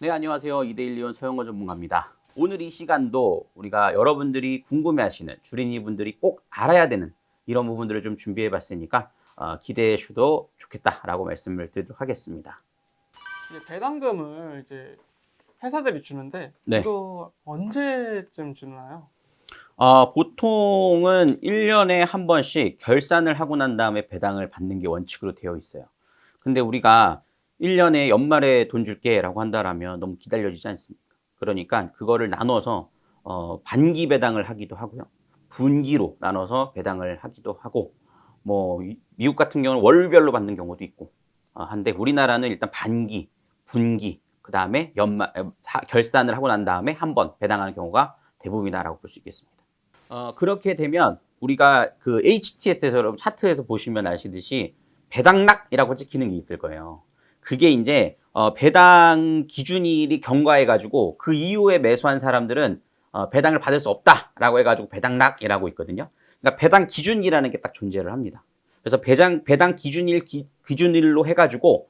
네, 안녕하세요. 이데일리온 서영어 전문가입니다. 오늘 이 시간도 우리가 여러분들이 궁금해하시는 주린이분들이 꼭 알아야 되는 이런 부분들을 좀 준비해 봤으니까 기대해 주셔도 좋겠다라고 말씀을 드리도록 하겠습니다. 이제 배당금을 이제 회사들이 주는데 네. 이거 언제쯤 주나요? 보통은 1년에 한 번씩 결산을 하고 난 다음에 배당을 받는 게 원칙으로 되어 있어요. 근데 우리가 1년에 연말에 돈 줄게라고 한다라면 너무 기다려지지 않습니까? 그러니까 그거를 나눠서 반기 배당을 하기도 하고요. 분기로 나눠서 배당을 하기도 하고 뭐 미국 같은 경우는 월별로 받는 경우도 있고 한데 우리나라는 일단 반기, 분기, 그다음에 연말 결산을 하고 난 다음에 한 번 배당하는 경우가 대부분이다라고 볼 수 있겠습니다. 그렇게 되면 우리가 그 HTS에서 여러분 차트에서 보시면 아시듯이 배당락이라고 기능이 있을 거예요. 그게 이제 배당 기준일이 경과해가지고 그 이후에 매수한 사람들은 배당을 받을 수 없다라고 해가지고 배당락이라고 있거든요. 그러니까 배당 기준이라는 게 딱 존재를 합니다. 그래서 배당 기준일 기준일로 해가지고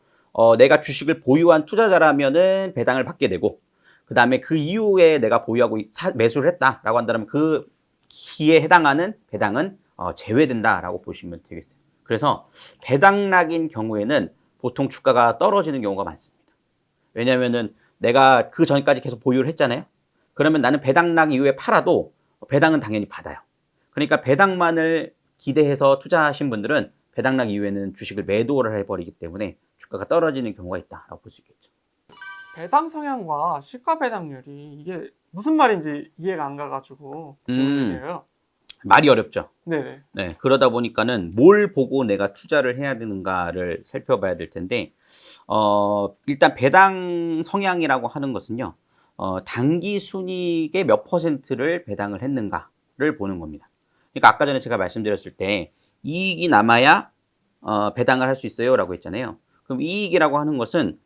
내가 주식을 보유한 투자자라면은 배당을 받게 되고 그 다음에 그 이후에 내가 보유하고 매수를 했다라고 한다면 그 기에 해당하는 배당은 제외된다라고 보시면 되겠어요. 그래서 배당락인 경우에는 보통 주가가 떨어지는 경우가 많습니다. 왜냐하면은 내가 그 전까지 계속 보유를 했잖아요. 그러면 나는 배당락 이후에 팔아도 배당은 당연히 받아요. 그러니까 배당만을 기대해서 투자하신 분들은 배당락 이후에는 주식을 매도를 해버리기 때문에 주가가 떨어지는 경우가 있다라고 볼 수 있겠죠. 배당 성향과 시가 배당률이 이게 무슨 말인지 이해가 안 가가지고 음, 질문드려요. 말이 어렵죠. 네네. 네, 그러다 보니까는 뭘 보고 내가 투자를 해야 되는가를 살펴봐야 될 텐데, 일단 배당 성향이라고 하는 것은요, 단기 순이익의 몇 퍼센트를 배당을 했는가를 보는 겁니다. 그러니까 아까 전에 제가 말씀드렸을 때, 이익이 남아야 배당을 할 수 있어요라고 했잖아요. 그럼 이익이라고 하는 것은,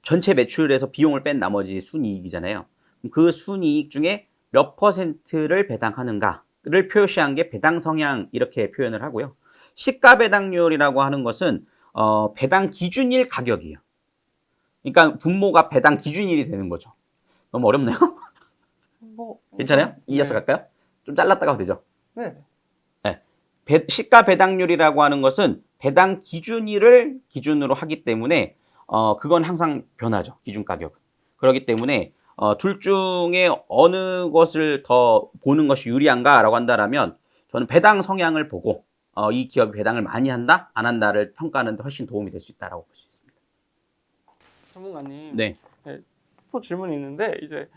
전체 매출에서 비용을 뺀 나머지 순이익이잖아요. 그 순이익 중에 몇 퍼센트를 배당하는가를 표시한 게 배당 성향 이렇게 표현을 하고요. 시가 배당률이라고 하는 것은 배당 기준일 가격이에요. 그러니까 분모가 배당 기준일이 되는 거죠. 너무 어렵나요? 뭐 괜찮아요? 우선 이어서 네. 갈까요? 좀 잘랐다가 하면 되죠. 네네. 네. 시가 배당률이라고 하는 것은 배당 기준일을 기준으로 하기 때문에 그건 항상 변하죠. 기준 가격은. 그렇기 때문에 둘 중에 어느 것을 더 보는 것이 유리한가라고 한다면 저는 배당 성향을 보고 이 기업이 배당을 많이 한다, 안 한다를 평가하는 데 훨씬 도움이 될 수 있다라고 볼 수 있습니다. 전문가님, 네. 네, 또 질문이 있는데 이제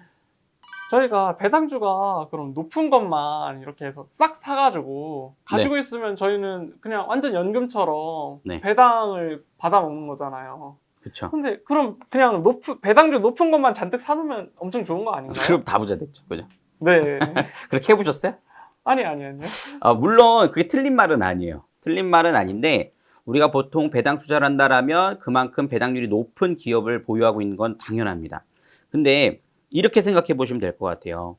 저희가 배당주가 그럼 높은 것만 이렇게 해서 싹 사가지고 네. 가지고 있으면 저희는 그냥 완전 연금처럼 네. 배당을 받아 먹는 거잖아요. 그렇죠. 근데 그럼 그냥 배당주 높은 것만 잔뜩 사놓으면 엄청 좋은 거 아닌가요? 그럼 다 부자 됐죠. 그죠? 네. 그렇게 해보셨어요? 아니요. 물론 그게 틀린 말은 아니에요. 틀린 말은 아닌데 우리가 보통 배당 투자를 한다라면 그만큼 배당률이 높은 기업을 보유하고 있는 건 당연합니다. 근데 이렇게 생각해 보시면 될 것 같아요.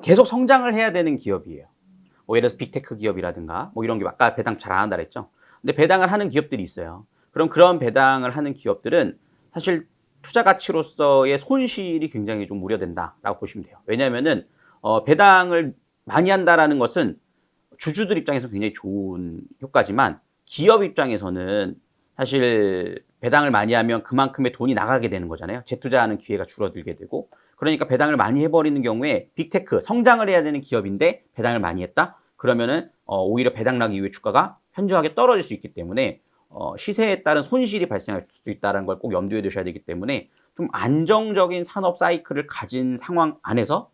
계속 성장을 해야 되는 기업이에요. 뭐 예를 들어서 빅테크 기업이라든가 뭐 이런 게 아까 배당 잘 안 한다 그랬죠. 근데 배당을 하는 기업들이 있어요. 그럼 그런 배당을 하는 기업들은 사실 투자 가치로서의 손실이 굉장히 좀 우려된다라고 보시면 돼요. 왜냐하면은 배당을 많이 한다라는 것은 주주들 입장에서 굉장히 좋은 효과지만 기업 입장에서는 사실 배당을 많이 하면 그만큼의 돈이 나가게 되는 거잖아요. 재투자하는 기회가 줄어들게 되고 그러니까 배당을 많이 해버리는 경우에 빅테크 성장을 해야 되는 기업인데 배당을 많이 했다? 그러면은 오히려 배당락 이후에 주가가 현저하게 떨어질 수 있기 때문에 시세에 따른 손실이 발생할 수 있다는 걸 꼭 염두에 두셔야 되기 때문에 좀 안정적인 산업 사이클을 가진 상황 안에서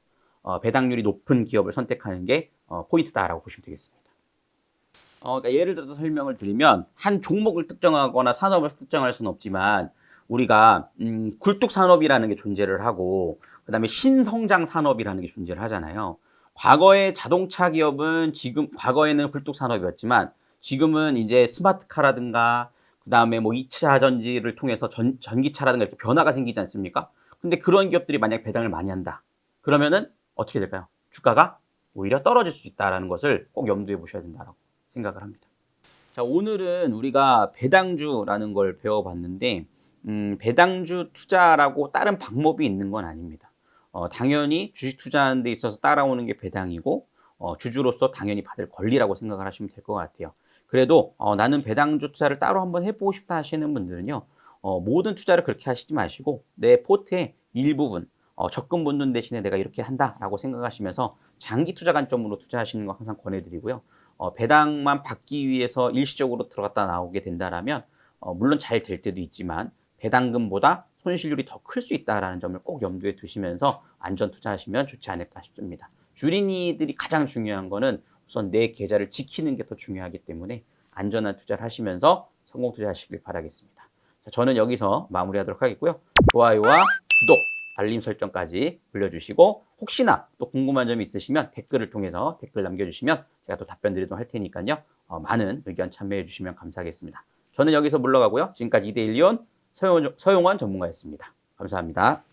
배당률이 높은 기업을 선택하는 게 포인트다라고 보시면 되겠습니다. 그러니까 예를 들어서 설명을 드리면 한 종목을 특정하거나 산업을 특정할 수는 없지만 우리가 굴뚝 산업이라는 게 존재를 하고 그다음에 신성장 산업이라는 게 존재를 하잖아요. 과거의 자동차 기업은 과거에는 굴뚝 산업이었지만 지금은 이제 스마트카라든가 그다음에 뭐 2차 전지를 통해서 전기차라든가 이렇게 변화가 생기지 않습니까? 근데 그런 기업들이 만약 배당을 많이 한다. 그러면은 어떻게 될까요? 주가가 오히려 떨어질 수 있다는 것을 꼭 염두에 보셔야 된다고 생각을 합니다. 자, 오늘은 우리가 배당주라는 걸 배워봤는데, 배당주 투자라고 다른 방법이 있는 건 아닙니다. 당연히 주식 투자하는 데 있어서 따라오는 게 배당이고 주주로서 당연히 받을 권리라고 생각을 하시면 될 것 같아요. 그래도 나는 배당주 투자를 따로 한번 해보고 싶다 하시는 분들은요. 모든 투자를 그렇게 하시지 마시고 내 포트의 일부분 적금 붓는 대신에 내가 이렇게 한다라고 생각하시면서 장기 투자 관점으로 투자하시는 거 항상 권해드리고요. 배당만 받기 위해서 일시적으로 들어갔다 나오게 된다라면 물론 잘 될 때도 있지만 배당금보다 손실률이 더 클 수 있다라는 점을 꼭 염두에 두시면서 안전 투자하시면 좋지 않을까 싶습니다. 주린이들이 가장 중요한 거는 우선 내 계좌를 지키는 게 더 중요하기 때문에 안전한 투자를 하시면서 성공 투자하시길 바라겠습니다. 자, 저는 여기서 마무리하도록 하겠고요. 좋아요와 구독, 알림 설정까지 눌러주시고 혹시나 또 궁금한 점이 있으시면 댓글을 통해서 댓글 남겨주시면 제가 또 답변 드리도록 할 테니까요. 많은 의견 참여해 주시면 감사하겠습니다. 저는 여기서 물러가고요. 지금까지 이데일리온 서용원 전문가였습니다. 감사합니다.